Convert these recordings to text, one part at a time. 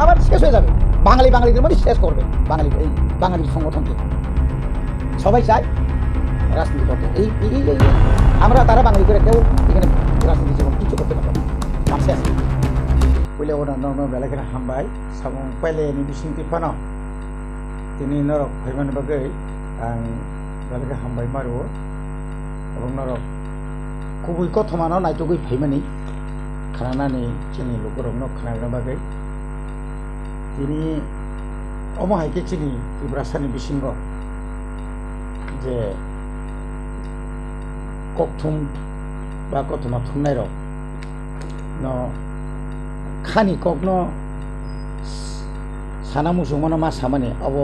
আবার শেষ হয়ে যাবে, বাঙালিদের মধ্যে শেষ করবে বাঙালি সংগঠনকে। সবাই চায় রাজনীতি করতে, আমরা তারা বাঙালি করে কেউ এখানে রাজনীতি জীবন কিছু করতে পারবো না, মানসে আছে বলে ওরা বেলাকে হামবাই সাবং পাইলে বিসিং টিফানো তিনি নরক ভাইমান বাগै आं बेलाके हामबाय मारो এবং নরক খুবই কথমানো নাইটুকুই ফাইমানি খানানাनै চিনি লোকরংनो खानानो बागै তিনি অমহাইকে চিনি ত্রিপুরাসানি বিসিঙ্গ যে ককথুম বা কথমা থুমনাই রক ন খানি ককনো সানা মুসুमानो मा सामानि अब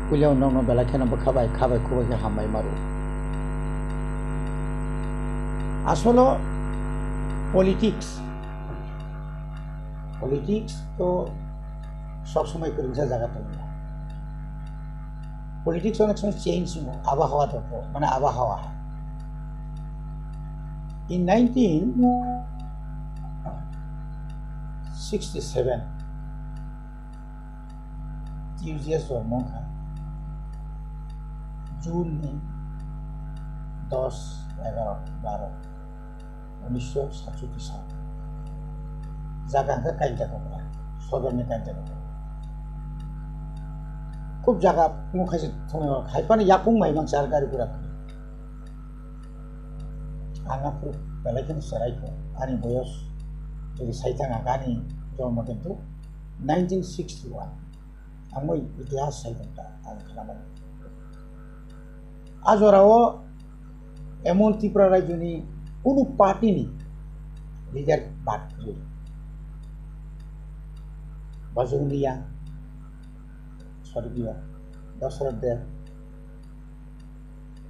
कुलियाव नंनो बेलाखेनाबो खाबाय खुबायके हामबाय मारो আসলে পলিটিক্স তো সবসময় করিংসা জায়গাতে না, পলিটিক্স অনেক সময় চেঞ্জ হয়, আবহাওয়া দরকার মানে আবহাওয়া। In 1967 টিউজিএস জন্ম হয় জুন 10, 11, 12, 1967 साल जागा काइन्टाका सदरनि काइन्टाका खूब जागा मुखासे थोंनो खायफानि याकुं माइबां सारगारिफोरा आंनाफोर बेलायखिनि सरायखौ आंनि बयस जुदि साइथाङा गानि जन्म किन्तु 1961 आं मै इतिहास साइथांता आं खालामबाय आजराव एमन त्रिपुरा राज्यनि কোনো পার্টিনি লিডার বাদ করে বাজুলিয়া স্বর্গীয় দশরথ দেব,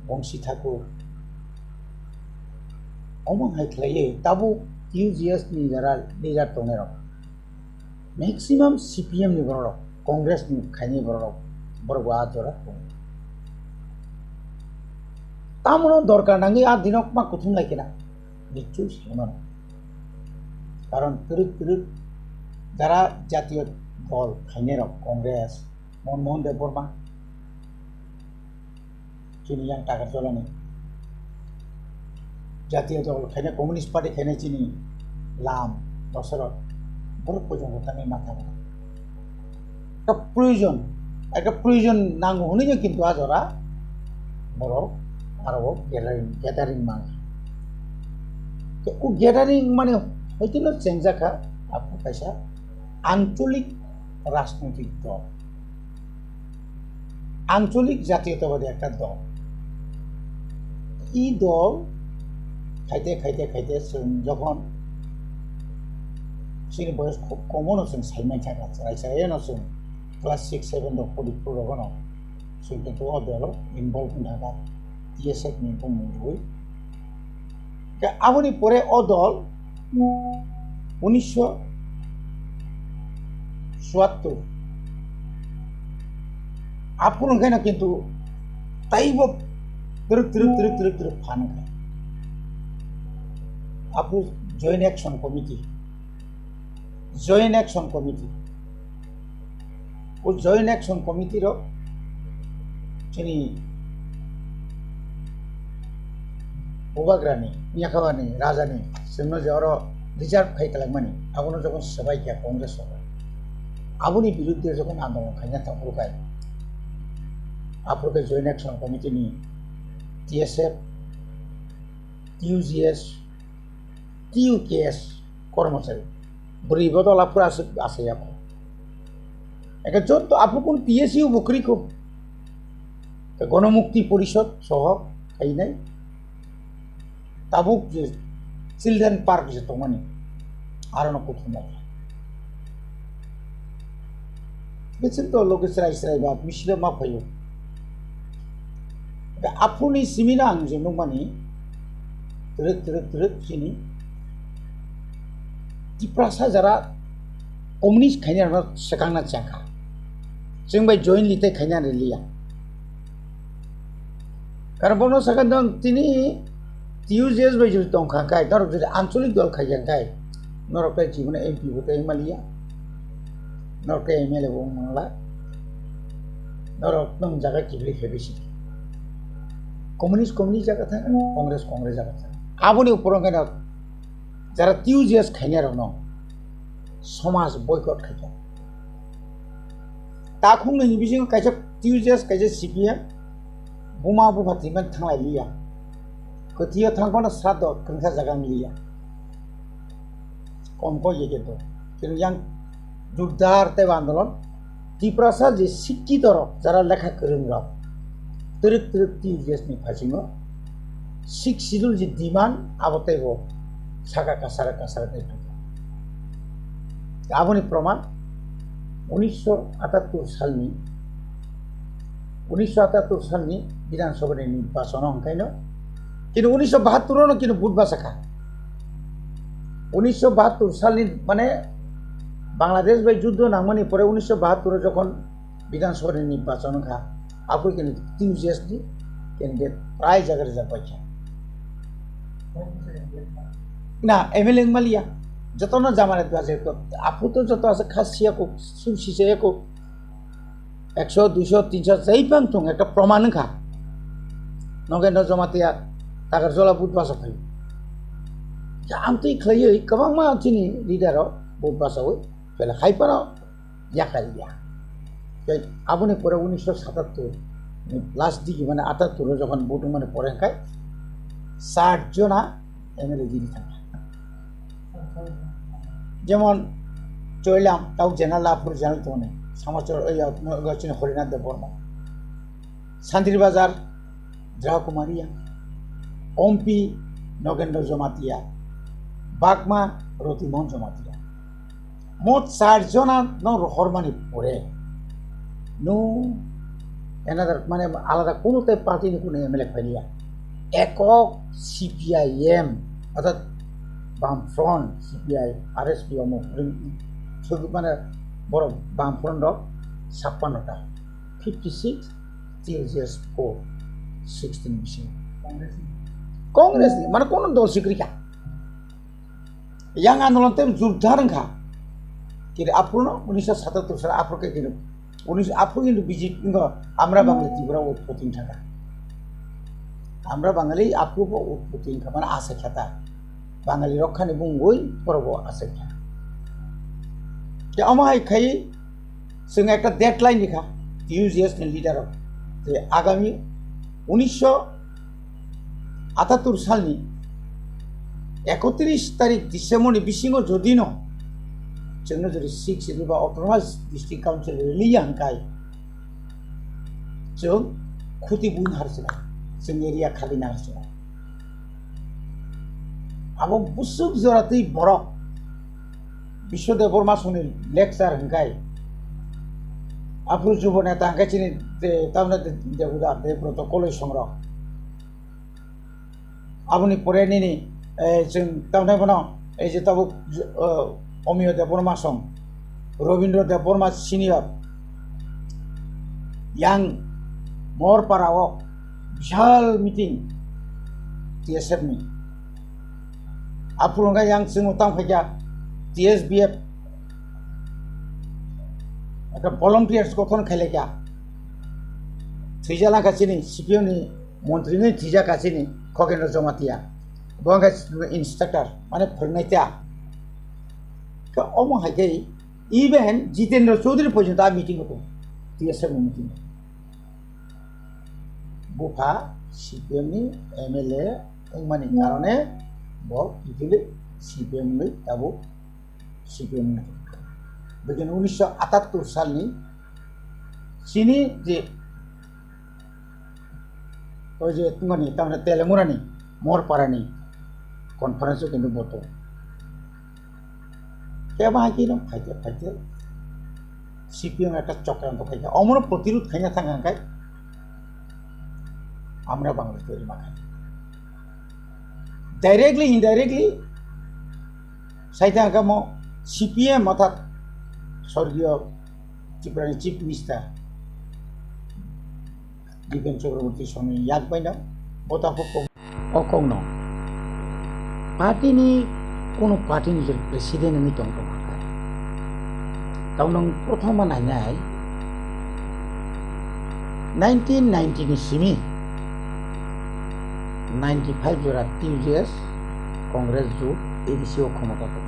বংশী ঠাকুর অমন হাইখ্লাইয়ে তাবু ইউজিএসनि যারা লিডার দङ मेक्सिमाम सिपिएमनि बर'राव कंग्रेसनि खायनि बर'राव बर'बो आजरा दङ तामनो दरकार नाङि आ दिनक मा कुथुम लायकेना निश्चय सेमन कारण तुरुक যারা জাতীয় দল খাইনের কংগ্রেস মনমোহন দেব বর্মা চিনি yang টাকা চলানি জাতীয় দল খাইনে কমিউনিস্ট পার্টি খাইনে চিনি লাম দশরথ বড় পর্যন্ত তাকে মাথা একটা প্রয়োজন নাঙ্গো হলে কিন্তু আজ ওরা বড় আরো গ্যাদারিং মানে তো ও গ্যাদারিং মানে হয়তো না চেঞ্জাখা আপনার পয়সা আঞ্চলিক রাজনৈতিক দল, আঞ্চলিক জাতীয়তাবাদী একটা দল। এই দল খাইতে যখন जोंनि बयस खूब कमन जों साइनाय थाखा रायसायन जों क्लास 6, 7 दो फरिदपुर रगनो जों किन्तु अदल इनभल्व थाखा টিএসএফ नि बुंमुंजोय दा आबनि परे अदल 1974 आपन खायना किन्तु ताइबो तिरुक फान खाय आपु जॉइंट एक्शन कमिटी वो जॉइंट एक्शन कमिटी रो जोंनि बबाग्रानि नियाखावानि राजानि जोंनो जरो रिजार्व खायखालांमानि आबनो जखन सबाइखा कांग्रेस आबुनि बिरुद्धे जखन आन्दोलन खायना थांफुरबाय आफुरखै जॉइंट एक्शन कमिटी नि टीएसएफ यूजीएस टीयूकेएस कर्मचारी बरीबो दलाफोरा আছে এখন একা যত আপন টিএসইউ বকরিকো গণমুক্তি পরিষদ সহ খাইনাই তাবুক যে চিলড্রেন পার্ক যে তমানি আরনো কোথাও নাই বেছেন তো লোকেশরা ইসরাই বা মিশলে মা ফাইও আপনি সিমিনা আং যে নমানি তিরক চিনি टिप्रासा जरा कम्युनिस्ट खायना सेकांना चाखा जों बाय जॉइंट लिते खायना लिया कारण बनो सका दं तिनी टीयूजेस बाय जुल दं खाय तर जुल आंचलिक दल खायजां खाय नरकाय जीवन एमपी होते मालिया নরকে এমএলএ বাংলা নরক নং জায়গা কিবলি ফেবেছি কমিউনিস্ট জায়গা থাকে কংগ্রেস জায়গা থাকে আবনি উপরঙ্গান যারা টিউজিএস খাইনে রং সমাজ বয়কট খাইছে তা খুंनायनि बिजों खायसे टिउजिएस खायसे सिपिएम बुमा बुफाथिमोन थांलाय लिया खोथिया थांबानो श्राद्ध खोंखा जागा लिया कमको येगेतो কিন্তু yang জোরদার তেব আন্দোলন ত্রিপুরাসা যে শিক্ষিত যারা লেখা গোरों তরিক টিউজিএসनि फासिङो सिख शिड्यूल जे डिमान्ड आबतेबो सागा कासारा देतो आबनि प्रमाण 1978 सालनि विधानसभानि निर्वाचन ओंखायनो किन्तु 1972 किन्तु बुध बासाखा 1972 सालनि माने बांग्लादेश बाय युद्ध नांमानि परे 1972 যখন विधानसभानि निर्वाचन खा आपको किन्तु টিউজিএসनि कैंडिडेट प्राय जागर जाबायखा ना एमएलए मालिया जतन जामाने द्वाजे तो आपु तो जत আছে খাসিয়া को सुसिसे को 100 200 300 जायबां दं একটা প্রমাণ খা नगेन्द्र जमातिया तागारजला बुधबासा फै आमति खयै गोबां मानसिनि लिडाराव बुधबासाव फेला खायफाना याखालिया आबनि परे 1977 लास्ट दिगि माने 78 যখন ভোট মানে পরেনখাय 60 জনা এমএলএ জিনি থাকে যেমন চইলাম তাও জেনালাপুর জেনাল তোনে সমাচার ওই গচিন হরিনাথ দেববর্মা শান্তিরবাজার দ্রাকুমারিয়া ওমপি নগেন্দ্র জমাতিয়া বাগমা রতিমোহন জমাতিয়া মোট 60 জনা হরমানি পরে নো এনাদার মানে আলাদা কোনোতে পার্টিনি কোনো এমএলএ ফাইলিয়া একক সিপিআইএম অর্থাৎ বামফ্রন্ট সিপিআই আরএসপি শুধু মানে বড় বামফ্রন্ট 56টা 56 টিউজিএস 16 বেশি কংগ্রেস মানে কোন দল স্বীকৃতি yang আন্দোলনতে যোদ্ধার খা কিন্তু আপন 1977 সালে আপকে কিন্তু 19 আপু কিন্তু বিজেপি আমরা বাঙালি ত্রিপুরা উৎপত্তি থাকা আমরা বাঙালি আপু উৎপত্তি মানে আছে খেতা বাঙালি রক্ষানি বুঙ্গই পরব আছে খেতা যে আমায় খাই जों একটা ডেডলাইন লেখা টিউজিএস नि লিডার যে আগামী 1978 সালनि 31 तारिख डिसेम्बरनि बिसिङाव जुदि न जोंनो जुदि 6 एबा अट'नमास डिस्ट्रिक्ट काउन्सिल रिलिया हंखाय जों खुति बुन हारसिना जों एरिया खालिना हारसिना आबो बुसुक जरातै बरक बिश्वदेव बर्मा सनि लेक्चार हंखाय आफु जुब नेता हंखायचिनि तामना देवदा देवब्रत कलेज संग्रह आबुनि परेनिनि जों तामना बन এই যে তব অমিয় দেববর্মা সং রবীন্দ্র দেববর্মা সিনিয়র yang মরপাড়াও বিশাল মিটিং টিএসএফ नि আফুলঙ্গা yang जों তামফাইয়া টিএসবিএফ একটা ভলান্টিয়ার্স গঠন খাইলেকা থিজালা কাছিনি সিপিএম नि মন্ত্রীনি থিজা কাছিনি খগেন্দ্র জমাতিয়া बंगा इंस्ट्रक्टर माने फोरोंनायता अमा हायकै इवेन जितेन्द्र चौधरी पर्यन्त आ मीटिंग होतो टीएसएफ नि मीटिंग बुफा सीपीएम नि एमएलए माने कारणे ब इदिले सीपीएम नि दाबो सीपीएम नि बेगिन 1978 सालनि सिनि जे ओजे तुंगनि तामने तेलेमुरानि मरपारानि कन्फारेंस किन्तु बतो क्या बाकी न फाइटे सीपीएम एक चक्रांत खाई अमर प्रतिरोध खाई थांगाय আমরা বাংলা তৈরি মাখাই डायरेक्टली इनडायरेक्टली साइता आगाम सीपीएम अर्थात स्वर्गीय त्रिपुरानि चिफ मिनिस्टार दीपेन चक्रवर्ती स्वामी याक बायना बताफोरखौ अकंनो पार्टीनि कोनो पार्टीनि प्रेसिडेन्ट नि दं তাও নং প্রথমে নাইনাই 1990 ni simi 95 jora TUGS Congress ju edisio ক্ষমতা তো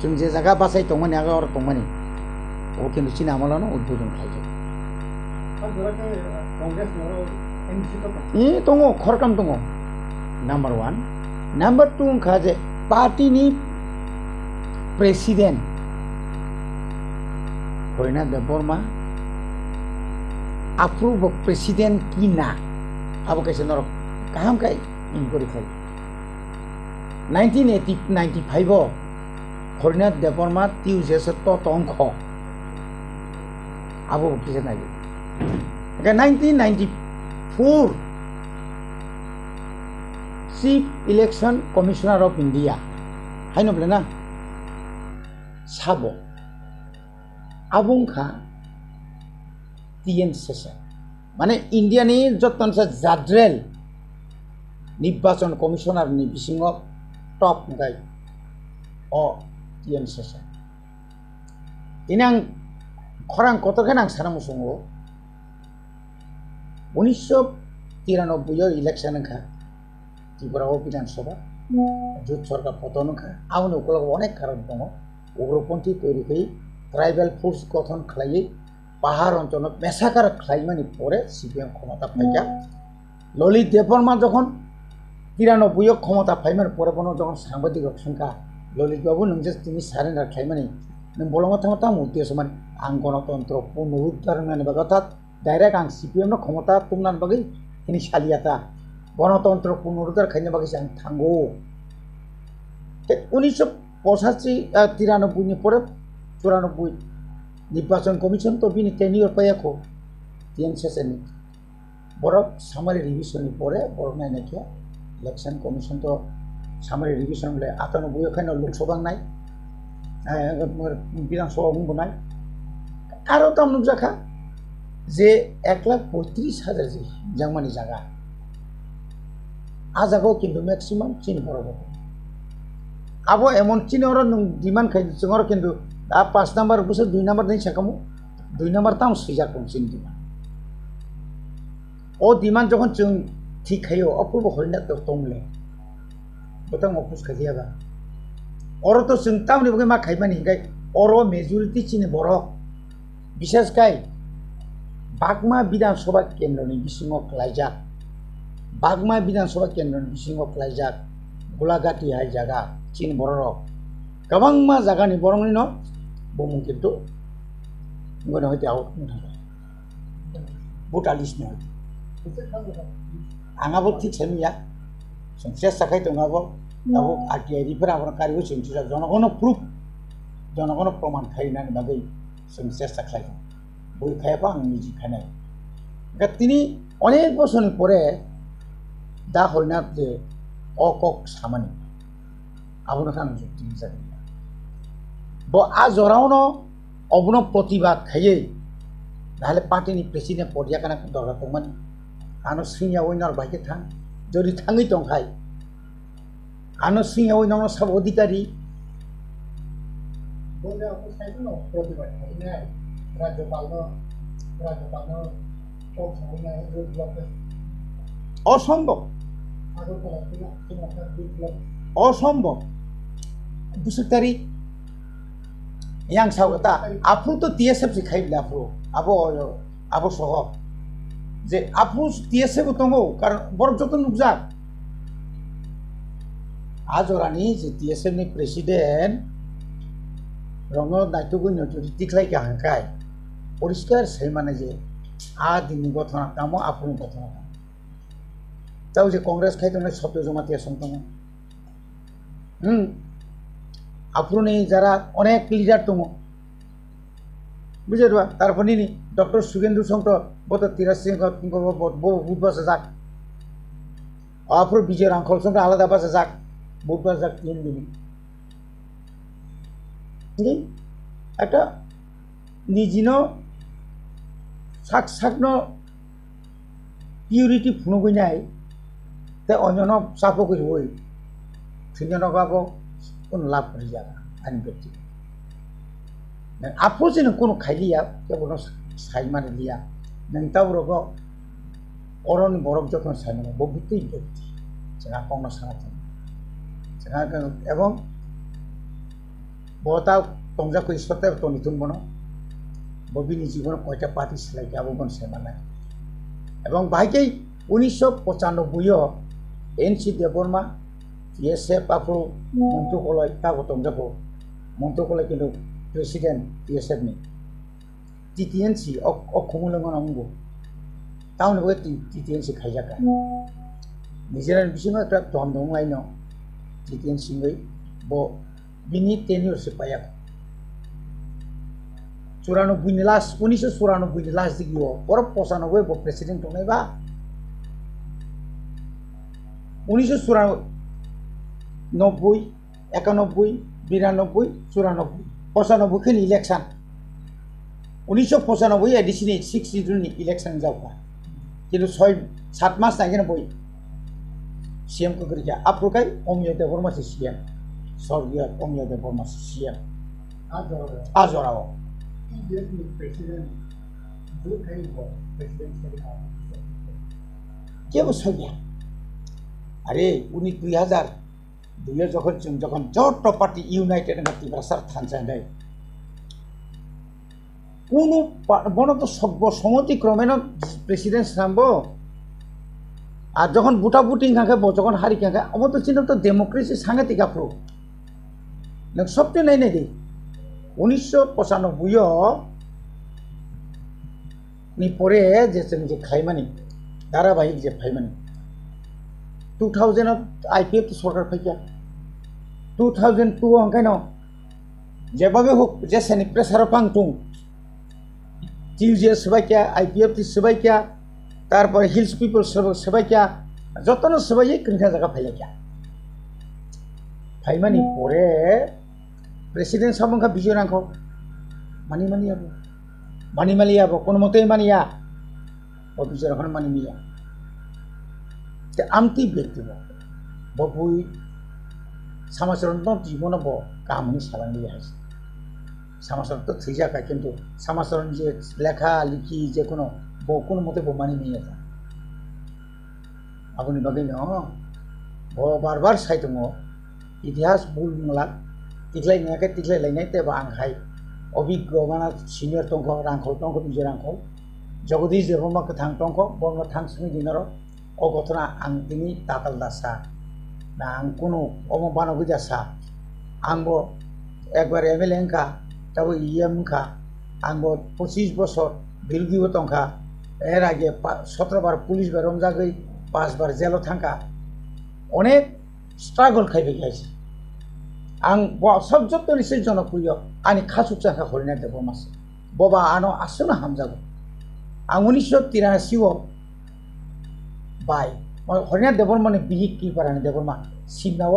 जों जे जागा बासाय तंमानि आगा और तंमानि ओ किन्तु चिना आमलानो उद्बोधन खालामो कांग्रेस नरो एनसी तो दङ खरकाम दङ नाम्बार 1 नाम्बार 2 ओंखा जे पार्टीनि president Harinath Debbarma approve of president kina abo kaise nor kaham kai inquiry khai 1995 o Harinath Debbarma TUGS to tongkho abo kise nai 1994 chief election commissioner of India haino bole na sabo abungkha TN session माने इंडियानि जतनसे जाद्रेल निर्वाचन commissioner नि बिसिङाव टप गाय अ TN session इनां खरां कतरखान आं साना मुसुङो 1993 election खा त्रिपुरा विधानसभा जुट सरकार पतन खा आउन उकल अनेक कारण दङ उग्रपन्थी तैरि खै ट्राइबल फोर्स गठन खालायै পাহাড় অঞ্চল মেসাকার খাইমানি পরে সিপিএম ক্ষমতা পাইয়া ললিত দেববর্মা যখন 93 ক্ষমতা পাইমান পরে বন যখন সাংবাদিক সংখ্যা ললিত বাবু নং যে তিনি সারেন্ডার খাইমানি नों बलंगा थांता उद्देश्य मान आं गणतंत्र पुनरुद्धार होननानै बागथा डाइरेक्ट आं सीपीएम नो क्षमता तुमनानै बागै ini सालियाता गणतंत्र पुनरुद्धार खायनो बागै आं थांगौ 1985 नि परे 94 निर्वाचन कमिशन तो बिनि टेनियर पायाखौ TN session नि बरक सामारि रिविजन नि परे बरक नायनायखिया इलेक्शन कमिशन तो सामारि रिविजन ले 98 खायनो लोकसभा नाय विधानसभा बुंबोनाय आरो दाम नुजाखा जे 1,35,000 जे जांमानि जागा आ जागाव किन्तु मैक्सिमाम चीन बरब आबो एमन चीनर नों डिमान्ड खाय जोंर किन्तु दा 5 नम्बर बोसोर 2 नम्बर नै साकामु 2 नम्बर ताम सैजा कोनसिन डिमान्ड ओ डिमान्ड जखन जों ठीक खायो अपूर्व हरिनाथ दत्तमले बतंग अफिस खाजियाबा और तो जों तामनि बगे मा खायमानि हिंगाय और मेजरिटी चीन बरक विशेष काय बागमा विधानसभा केन्द्रनि बिसिङाव खालायजाक बागमा विधानसभा केन्द्रनि बिसिङाव खालायजाक गलाघाटी हाय जागा चीन बरक गोबां मा जागानि बरंनि न बुमुं किन्तु गनो हयते आउट मुथा भुटालिस न आंगाबो ठीक सेमिया संसेस साखाय दंगाबो दाबो आरटीआईफोरा कारिबो सोंथिजा जनगण प्रुफ जनगण प्रमाण खायनानि बागै संसेस साखाय बयखायाबा आं निजि खानाय गातिनि अनेक बोसोरनि परे दा हरिनाथ जे अकक सामानि आबुनो खान जुक्ति जादों बो आ जरावनो अबुनो प्रतिबाद खायै नाले पार्टीनि प्रेसिडेन्ट पर्या काना दरगा दंमोन आनो सिनिया उइनार बायके थां जदि थाङै दंखाय आनो सिनिया उइनार सब अधिकारी बोले आपको साइड में प्रतिबाद खायना राज्यपालनो टॉप सामने जो ब्लॉक असम्भव असम्भव बुसुतारी yang sawata apu to TSF se khai la pro abo soho je apu TSF tongo karon bor joton nukjak ajorani je TSF ni president rongo daitugo noturi tiklai ka hankai poriskar saimane je a dini gotona tamo apu gotona তাও যে কংগ্রেস খাইতো না শব্দ জমাতে আসন্তম আপনি যারা অনেক leader দङ বুঝে তারপর নি ডক্টর সুগেন্দু শঙ্কর বত 83 বুধবার যাক আপর বিজয় রাঙ্খল সঙ্গে আলাদা বাসে যাক বুধবার যাক 3 দিন একটা নিজিন সাকসাকনো পিউরিটি ফুনগৈ নাই ते अन्यन सापो करि होय थिनजन गाबो कोन लाभ करि जागा आनि व्यक्ति आफोजों कोनो खाइलिया केवल साइमाने लिया नोंतावरगो अरन बरफ जखन साइमाने बबितै व्यक्ति जोंहा कौन सानाथों जोंहा एवं बता तंजाको इसते तनिथुन बनो बबिनी जीवन कयटा पार्टी सिलाई आबोगन सेमाना एवं भाइके 1995 एनसी देवबर्मा टीएसएफ आपो मन्त्रकलय तागो तंजाको मन्त्रकलय किन्तु प्रेसिडेंट टीएसएफ नि टीटीएनसी अखमुलंगन आंगो टाउन वे टीटीएनसी खाइजाका निजेरान बिसिङा ट्राक दम दं लाइनो टीटीएनसी गई बो बिनि टेन्योर से पाया 94 नि लास्ट 1994 नि लास्ट दिगियो पर 95 बो प्रेसिडेंट दंनायबा 1994 91 92 94 95 खिनि इलेक्शन 1995 एडिशनल 6 जुननि इलेक्शन जावका किन्तु 6-7 मास नागिन बय सीएम को करिया आप्रुकाय अमिय देवबर्मा से सीएम स्वर्गीय अमिय देवबर्मा से CM आजराव TDS ni presiden dulu kayak presiden sekali के बसो गया अरे उनी 2000 जखन जट पार्टी यूनाइटेड तिब्रा सार थानसाय कोनो बन तो सर्वसम्मति क्रमे प्रेसिडेंट नामबो আর যখন বুটাবুটি খাকে যখন হারি খাকে আমার তো চিন্তা তো ডেমোক্রেসি সাংঘাতিক আপ্রো নক সবটি নাই নাই দে 1995 नि পরে যে যে খাইমানি ধারাবাহিক যে খাইমানি 2000 आईपीएफ सरकार फैया 2002 अंकायनो जेबाबे होक जेसेनि प्रेसार पांगतुं टीजे सबाइया आईपीएफ सबाइया तारपर हिल्स पीपल सबाइया जतन सबाइयै किनखा जागा फैलाया फाइमानि परे प्रेसिडेंट साबंखा बिजयरांखौ मानि मालियाबो कोनो मते मानिया ओ बिजयरांखौ मानि मिया ते आमति व्यक्ति बबुई समाजरन जीवन बो कामनि सालांनि हाइस समाजरन तो थैजाका किन्तु समाजरन जे लेखा लिखि जे कोनो बो कोनो मते बो मानि मिया जा आबुनि बागै न बो बार साइतङो इतिहास बुलमुला तिख्लाय लायनाय तेबा आंहाय अभिज्ञ माना सिनियर तंख रांखौ तंख बिजय रांखौ जगदीश देवबर्मा थां तंख बर्मा थांसनि दिनार ओ घटना आं दिनै ताताल दासा ना आं कोनो अम बानगु दासा आंबो एकबार एमएलए का तब ईएम का आंबो 25 बছর बिरगिबो तंखा एर आगे 17 बार पुलिस बे रमजा गई 5 बार जेल थांका अनेक स्ट्रागल खाइबे गाइस आं सब जत्तनि से जनप्रिय आनि खासुक जाखा हरिना देवबर्मास बबा आनो आसुना हामजागो आं 1983 बाय हरिना देवबर्मानि बिहि किपारानि देवबर्मा सिमनाव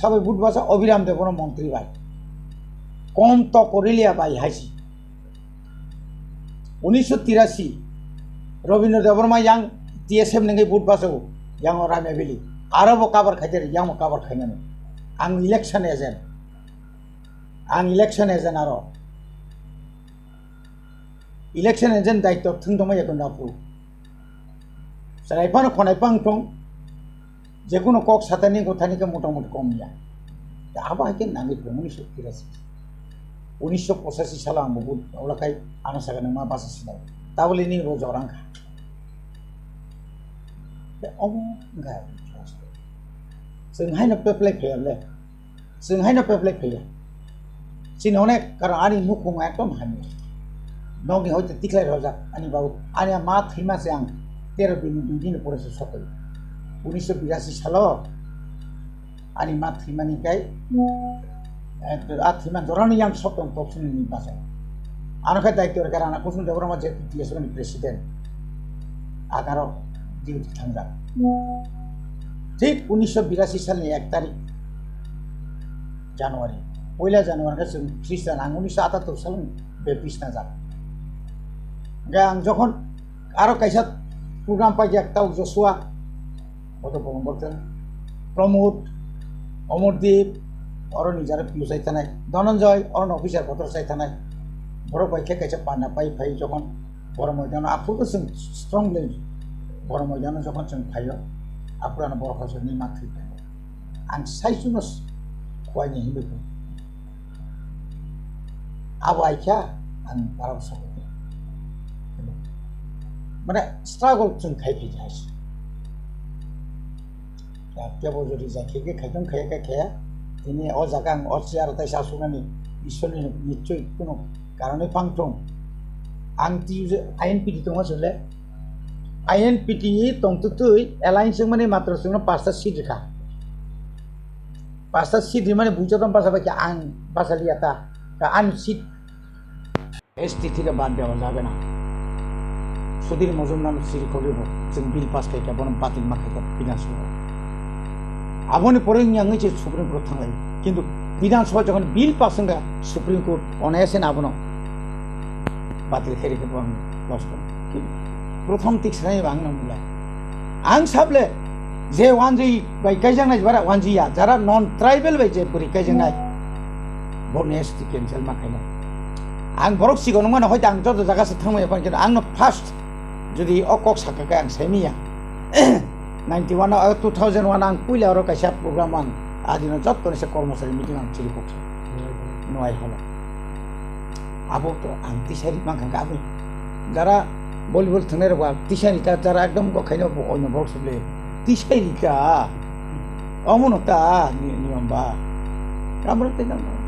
साबै बुधबासा अभिराम देवबर्मा मंत्री बाय कम तो करिलिया बाय हाइसि 1983 रवीन्द्र देवबर्मा यां टीएसएफ नंगै बुधबासो यां रामेबेलि आरोबो काबार खाइदेर यां काबार खाइनानै आं इलेक्शन एजेंट आरो इलेक्शन एजेंट दायित्व थोंदोंमोन एकदम दापु सरायफान खनायफां दं जेकुनु कक सातानि गथानि के मोटामुटी कमिया दा आबा के नांगै 1985 साल आं बहुत अब्लाखाय आं सागा मा बासा सिनाय ताबलिनि रजरांखा दा गाय जोंहायनो पेप्ले फैयाले जोंहायनो पेप्ले फैया सिनहने कारण आनि मुखुमा एकदम हानि नगि हयतो तिख्लाय रजा आनि बाबु आनि मा थैमा से आं 13 दिन 2 दिन परे सकै 1982 साल आनि मा थैमानि गाय आथिमा जरानि यां सप्तम तपसुनि बासा आनखा दायित्व रे कारण कुसुम देवबर्मा जे टीएसएफ नि प्रेसिडेंट आगारो डिउटी थांगा ठीक 1982 सालनि 1 तारिख जानुवारि 1 जानुवारि जों ख्रिस्टान आं 1978 साल बे बिसना जा आं जखन आरो कायसा प्रग्राम पाइ एकटाव जसुआ गत बंबरजन प्रमोद अमरदीप অর নিজারে পিও চাইতে নাই ধনঞ্জয় অর অফিসার পত্র চাইতে নাই বড় পক্ষে কাছে পানা পাই ফাই যখন বড় ময়দান আপুরও जों স্ট্রংলি বড় ময়দানাव যখন जों फायो আপুরানো বড় হজরনি মাথি आं साइसुनस खवायनि हिबेखौ आबो आइखा आं बारा सबै माने स्ट्रागल जों खायफैजासै दा केबो जुदि जायखिगे खायदों खाया दिनै अ जागा आं असियार ताइ सासुनानि इसोरनि निश्चय कोनो कारणे फांथं आं ति आइएनपिटि दङ जोले आइएनपिटि तंतुतै एलायन्स माने मात्र जोंनो पासता सीट रेखा पासता सीट माने बुझाताम पासा बाकी आं पासा लियाता दा आं सीट एसटी থেকে বাদ দেওয়া যাবে না সুধীর মজুমদার সিরি করিব जों बिल पास खायका बन बातिल माखायका बिधानसभा आबोनि परे आङो जे सुप्रिम कोर्ट थांलाय किन्तु बिधानसभा जखन बिल पास होगा सुप्रीम कोर्ट अनायासेन आबोनो बातिल खेरिखौ आं लस प्रथम तिक्सनाय आंनो मोनलाय आं साबले जे वानजि बायकायजांनाय बारा वानजिया जारा नन ट्राइबेल बायजे बोरैकायजांनाय बरनि एसटी केन्सेल माखायनाय आं बरक सिगाङाव नङा हयथ आं जत जागासो थांबाय किन्तु आंनो फार्स्ट जुदि अकक साखाखै आं सायमिया 91 2001 आं पहिलारो कायसा प्रग्राम आं आदिनो जत्तनसे कर्मचारी मिटिं आं चिरिपक नय हल आबो तो आं तिसारि माखांगा आबो जारा बलिबल थांनाय रबा तिसारिता जारा एकदम गखायनो अন্য बक्सले तिसारिता अमनता नियमबा कामरते नाम